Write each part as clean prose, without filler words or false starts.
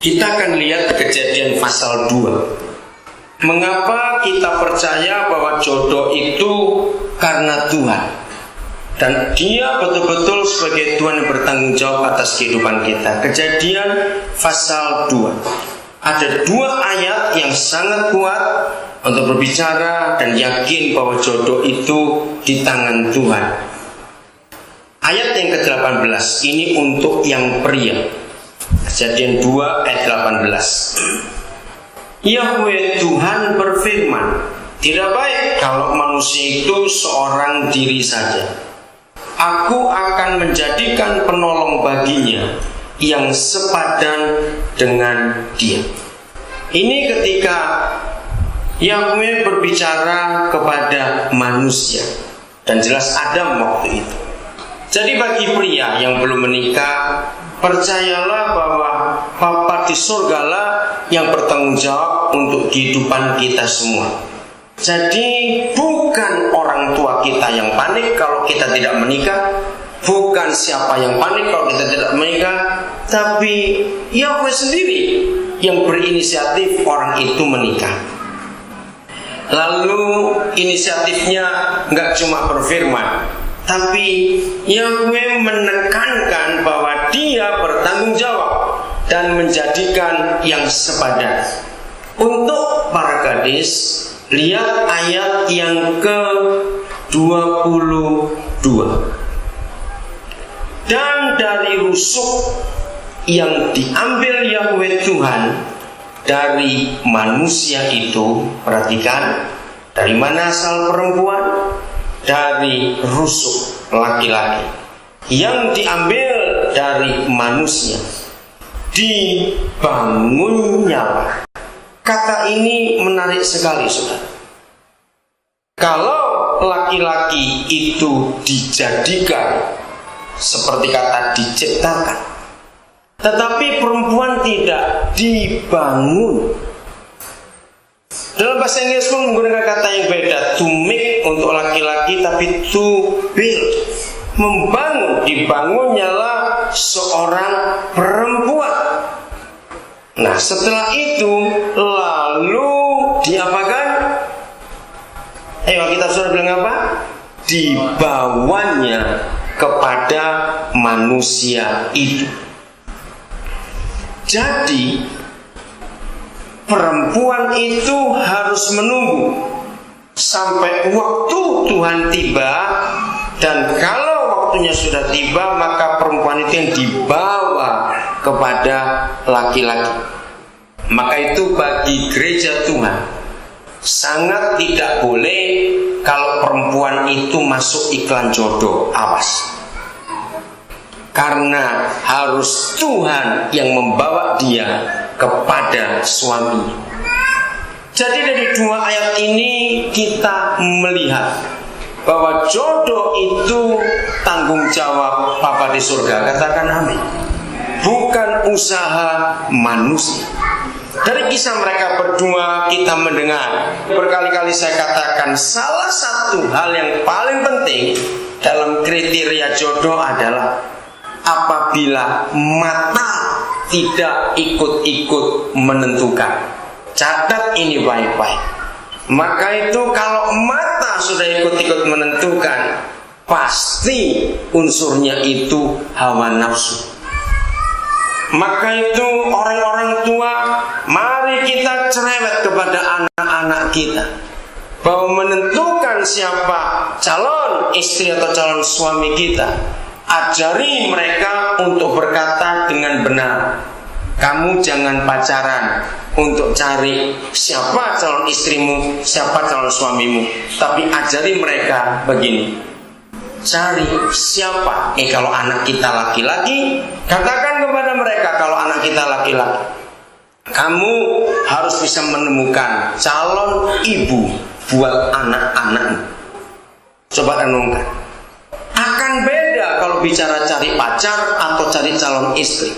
Kita akan lihat Kejadian pasal 2. Mengapa kita percaya bahwa jodoh itu karena Tuhan, dan Dia betul-betul sebagai Tuhan yang bertanggung jawab atas kehidupan kita. Kejadian pasal 2. Ada 2 ayat yang sangat kuat untuk berbicara dan yakin bahwa jodoh itu di tangan Tuhan. Ayat yang ke-18 ini untuk yang pria. Kejadian 2 ayat 18. Yahweh Tuhan berfirman, tidak baik kalau manusia itu seorang diri saja. Aku akan menjadikan penolong baginya yang sepadan dengan dia. Ini ketika Yahweh berbicara kepada manusia, dan jelas Adam waktu itu. Jadi bagi pria yang belum menikah, percayalah bahwa Bapa di surga lah yang bertanggung jawab untuk kehidupan kita semua. Jadi bukan orang tua kita yang panik kalau kita tidak menikah, bukan siapa yang panik kalau kita tidak menikah, tapi Yahweh sendiri yang berinisiatif orang itu menikah. Lalu inisiatifnya nggak cuma berfirman, tapi Yahweh menekankan bahwa Dia bertanggung jawab dan menjadikan yang sepadan. Untuk para gadis, lihat ayat yang ke-22. Dan dari rusuk yang diambil Yahweh Tuhan dari manusia itu, perhatikan, dari mana asal perempuan? Dari rusuk laki-laki yang diambil dari manusia, dibangunnya. Kata ini menarik sekali, saudara. Kalau laki-laki itu dijadikan seperti kata diciptakan, tetapi perempuan tidak, dibangun. Dalam bahasa Inggris pun menggunakan kata yang beda, to make untuk laki-laki, tapi to build, membangun. Dibangunnyalah seorang perempuan. Nah, setelah itu lalu diapakan? Kita sudah bilang apa? Dibawanya kepada manusia itu. Jadi perempuan itu harus menunggu sampai waktu Tuhan tiba, dan kalau waktunya sudah tiba, maka perempuan itu yang dibawa kepada laki-laki. Maka itu bagi gereja Tuhan sangat tidak boleh kalau perempuan itu masuk iklan jodoh. Awas, karena harus Tuhan yang membawa dia kepada suami. Jadi dari 2 ayat ini kita melihat bahwa jodoh itu tanggung jawab Bapa di surga. Katakan amin. Bukan usaha manusia. Dari kisah mereka berdua kita mendengar, berkali-kali saya katakan, salah satu hal yang paling penting dalam kriteria jodoh adalah apabila mata tidak ikut-ikut menentukan. Catat ini baik-baik. Maka itu kalau mata sudah ikut-ikut menentukan, pasti unsurnya itu hawa nafsu. Maka itu orang-orang tua, mari kita cerewet kepada anak-anak kita, bahwa menentukan siapa calon istri atau calon suami kita, ajari mereka untuk berkata dengan benar. Kamu jangan pacaran untuk cari siapa calon istrimu, siapa calon suamimu, tapi ajari mereka begini. Cari siapa? Kalau anak kita laki-laki, katakan kepada mereka, kalau anak kita laki-laki, kamu harus bisa menemukan calon ibu buat anak-anakmu. Coba renungkan. Akan beda kalau bicara cari pacar atau cari calon istri.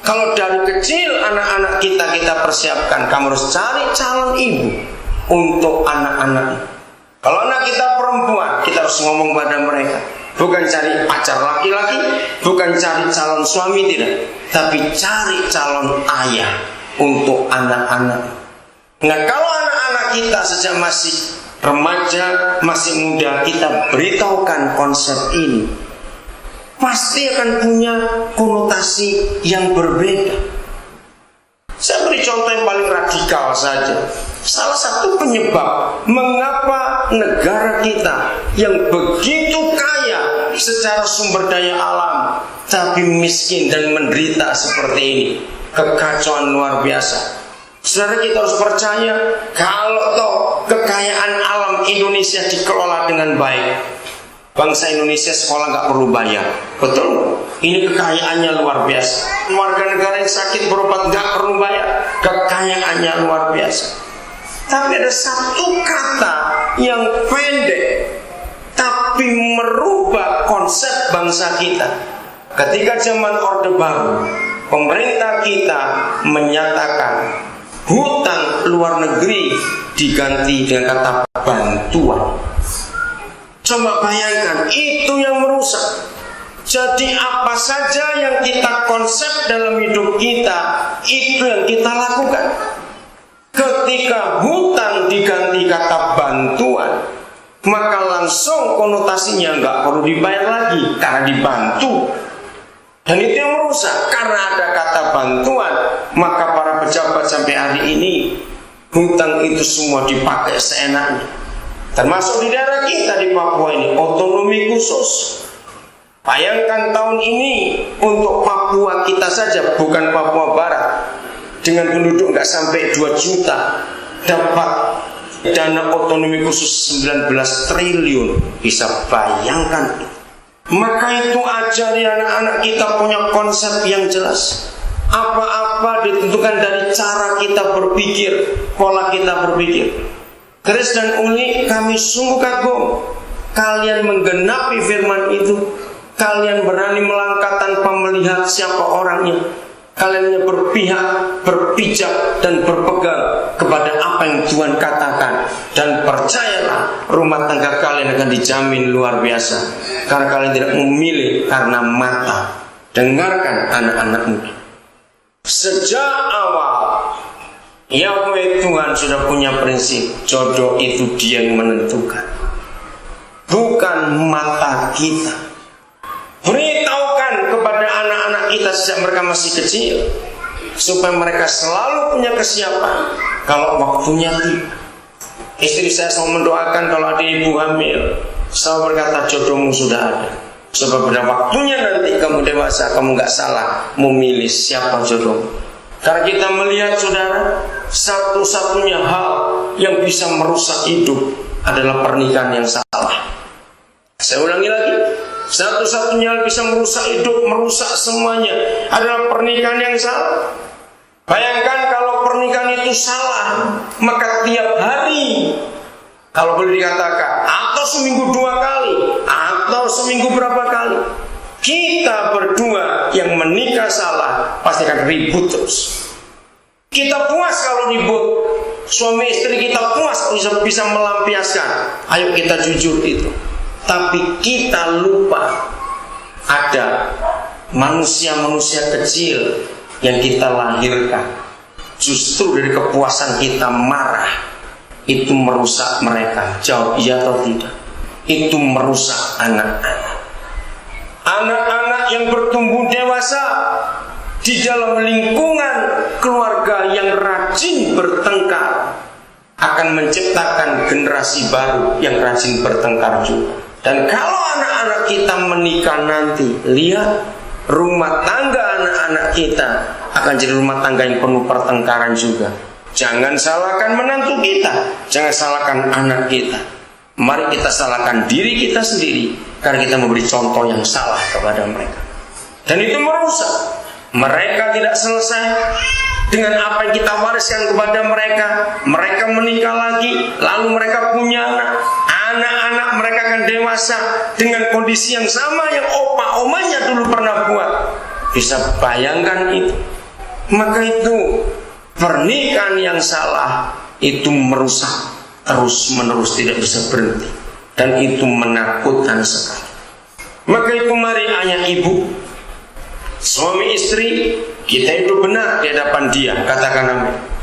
Kalau dari kecil anak-anak kita persiapkan, kamu harus cari calon ibu untuk anak-anak. Kalau anak kita perempuan, kita harus ngomong pada mereka, bukan cari pacar laki-laki, bukan cari calon suami, tidak, tapi cari calon ayah untuk anak-anak. Nah, kalau anak-anak kita sejak masih remaja, masih muda, kita beritahukan konsep ini, pasti akan punya konotasi yang berbeda. Saya beri contoh yang paling radikal saja. Salah satu penyebab mengapa negara kita yang begitu kaya secara sumber daya alam tapi miskin dan menderita seperti ini, kekacauan luar biasa. Saudara, kita harus percaya kalau toh kekayaan alam Indonesia dikelola dengan baik, bangsa Indonesia sekolah nggak perlu bayar. Betul? Ini kekayaannya luar biasa. Warga negara yang sakit berobat nggak perlu bayar. Kekayaannya luar biasa. Tapi ada satu kata yang pendek tapi merubah konsep bangsa kita. Ketika zaman Orde Baru, pemerintah kita menyatakan hutang luar negeri diganti dengan kata bantuan. Coba bayangkan, itu yang merusak. Jadi apa saja yang kita konsep dalam hidup kita, itu yang kita lakukan. Ketika hutang diganti kata bantuan, maka langsung konotasinya nggak perlu dibayar lagi karena dibantu. Dan itu yang merusak. Karena ada kata bantuan, maka para pejabat sampai hari ini hutang itu semua dipakai seenaknya. Termasuk di daerah kita di Papua ini, otonomi khusus. Bayangkan tahun ini untuk Papua kita saja, bukan Papua Barat, dengan penduduk nggak sampai 2 juta, dapat dana otonomi khusus 19 triliun. Bisa bayangkan. Maka itu ajari anak-anak kita punya konsep yang jelas. Apa-apa ditentukan dari cara kita berpikir, pola kita berpikir. Chris dan Uli, kami sungguh kagum. Kalian menggenapi firman itu. Kalian berani melangkah tanpa melihat siapa orangnya. Kalian hanya berpihak, berpijak, dan berpegang kepada apa yang Tuhan katakan. Dan percayalah, rumah tangga kalian akan dijamin luar biasa. Karena kalian tidak memilih karena mata. Dengarkan anak-anak muda. Sejak awal Yahweh Tuhan sudah punya prinsip, jodoh itu Dia yang menentukan, bukan mata kita. Beritahukan kepada anak-anak kita sejak mereka masih kecil, supaya mereka selalu punya kesiapan kalau waktunya tiba. Istri saya selalu mendoakan kalau ada ibu hamil, selalu berkata jodohmu sudah ada. Sebab pada waktunya nanti kamu dewasa, kamu gak salah memilih siapa jodohmu. Karena kita melihat, saudara, satu-satunya hal yang bisa merusak hidup adalah pernikahan yang salah. Saya ulangi lagi, satu-satunya yang bisa merusak hidup, merusak semuanya adalah pernikahan yang salah. Bayangkan kalau pernikahan itu salah, maka tiap hari, kalau boleh dikatakan, atau seminggu 2 kali, atau seminggu berapa kali, kita berdua yang menikah salah, pasti akan ribut terus. Kita puas kalau ribut, suami istri kita puas bisa melampiaskan. Ayo kita jujur itu. Tapi kita lupa ada manusia-manusia kecil yang kita lahirkan. Justru dari kepuasan kita marah, itu merusak mereka. Jawab iya atau tidak? Itu merusak anak-anak. Anak-anak yang bertumbuh dewasa di dalam lingkungan keluarga yang rajin bertengkar akan menciptakan generasi baru yang rajin bertengkar juga. Dan kalau anak-anak kita menikah nanti, lihat rumah tangga anak-anak kita akan jadi rumah tangga yang penuh pertengkaran juga. Jangan salahkan menantu kita, jangan salahkan anak kita. Mari kita salahkan diri kita sendiri karena kita memberi contoh yang salah kepada mereka. Dan itu merusak. Mereka tidak selesai dengan apa yang kita wariskan kepada mereka. Mereka menikah lagi, lalu mereka punya anak. Anak-anak mereka akan dewasa dengan kondisi yang sama yang opa-omanya dulu pernah buat. Bisa bayangkan itu. Maka itu pernikahan yang salah itu merusak terus menerus, tidak bisa berhenti. Dan itu menakutkan sekali. Maka itu mari ayah ibu, suami istri, kita itu benar di hadapan dia, katakan amin.